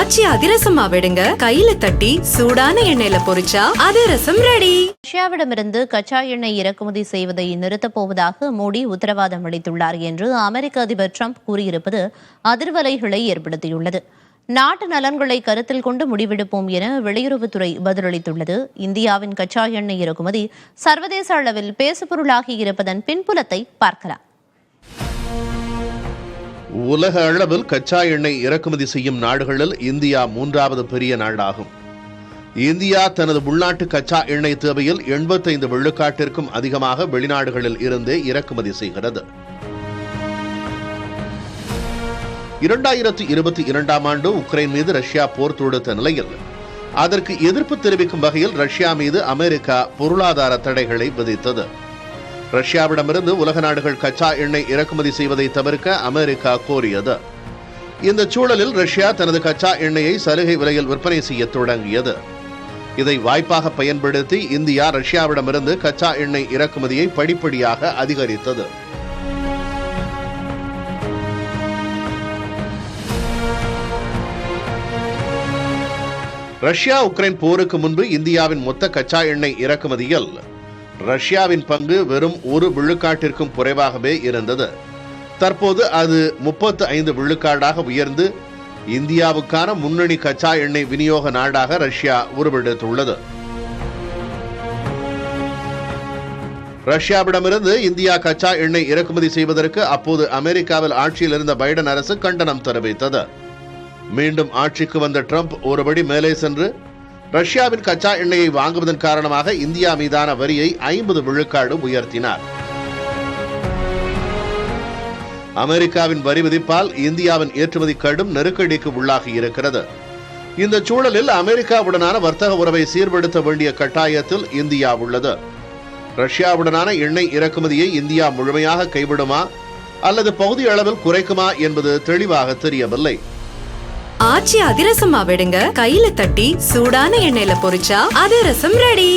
ஆச்சி அதிரசமா விடுங்க, கையில தட்டி சூடான எண்ணெயில பொரிச்சா அதிரசம் ரெடி. ரஷ்யாவிடமிருந்து கச்சா எண்ணெய் இறக்குமதி செய்வதை நிறுத்தப் போவதாக மோடி உத்தரவாதம் அளித்துள்ளார் என்று அமெரிக்க அதிபர் டிரம்ப் கூறியிருப்பது அதிர்வலைகளை ஏற்படுத்தியுள்ளது. நாட்டு நலன்களை கருத்தில் கொண்டு முடிவெடுப்போம் என வெளியுறவுத்துறை பதிலளித்துள்ளது. இந்தியாவின் கச்சா எண்ணெய் இறக்குமதி சர்வதேச அளவில் பேசுபொருளாகி இருப்பதன் பின்புலத்தை பார்க்கலாம். உலக அளவில் கச்சா எண்ணெய் இறக்குமதி செய்யும் நாடுகளில் இந்தியா 3வது பெரிய நாடாகும். இந்தியா தனது உள்நாட்டு கச்சா எண்ணெய் தேவையில் 85 விழுக்காட்டிற்கும் அதிகமாக வெளிநாடுகளில் இருந்தே இறக்குமதி செய்கிறது. 2022ஆம் ஆண்டு உக்ரைன் மீது ரஷ்யா போர் தொடுத்த நிலையில் அதற்கு எதிர்ப்பு தெரிவிக்கும் வகையில் ரஷ்யா மீது அமெரிக்கா பொருளாதார தடைகளை விதித்தது. ரஷ்யாவிடமிருந்து உலக நாடுகள் கச்சா எண்ணெய் இறக்குமதி செய்வதை தவிர்க்க அமெரிக்கா கோரியது. இந்த சூழலில் ரஷ்யா தனது கச்சா எண்ணெயை சலுகை விலையில் விற்பனை செய்ய தொடங்கியது. இதை வாய்ப்பாக பயன்படுத்தி இந்தியா ரஷ்யாவிடமிருந்து கச்சா எண்ணெய் இறக்குமதியை படிப்படியாக அதிகரித்தது. ரஷ்யா உக்ரைன் போருக்கு முன்பு இந்தியாவின் மொத்த கச்சா எண்ணெய் இறக்குமதியில் ரஷ்யாவின் பங்கு வெறும் 1 விழுக்காட்டிற்கும் குறைவாகவே இருந்தது. தற்போது அது 35 விழுக்காடாக உயர்ந்து இந்தியாவுக்கான முன்னணி கச்சா எண்ணெய் விநியோக நாடாக ரஷ்யா உருவெடுத்துள்ளது. ரஷ்யாவிடமிருந்து இந்தியா கச்சா எண்ணெய் இறக்குமதி செய்வதற்கு அப்போது அமெரிக்காவில் ஆட்சியில் இருந்த பைடன் அரசு கண்டனம் தெரிவித்தது. மீண்டும் ஆட்சிக்கு வந்த ட்ரம்ப் ஒருபடி மேலே சென்று ரஷ்யாவின் கச்சா எண்ணெயை வாங்குவதன் காரணமாக இந்தியா மீதான வரியை 50 விழுக்காடு உயர்த்தினார். அமெரிக்காவின் வரி விதிப்பால் இந்தியாவின் ஏற்றுமதி கடும் நெருக்கடிக்கு உள்ளாகி இருக்கிறது. இந்த சூழலில் அமெரிக்காவுடனான வர்த்தக உறவை சீர்படுத்த வேண்டிய கட்டாயத்தில் இந்தியா உள்ளது. ரஷ்யாவுடனான எண்ணெய் இறக்குமதியை இந்தியா முழுமையாக கைவிடுமா அல்லது பகுதி அளவில் குறைக்குமா என்பது தெளிவாக தெரியவில்லை. ஆச்சி அதிரசமா விடுங்க, கையில தட்டி சூடான எண்ணெயில பொரிச்சா அதிரசம் ரெடி.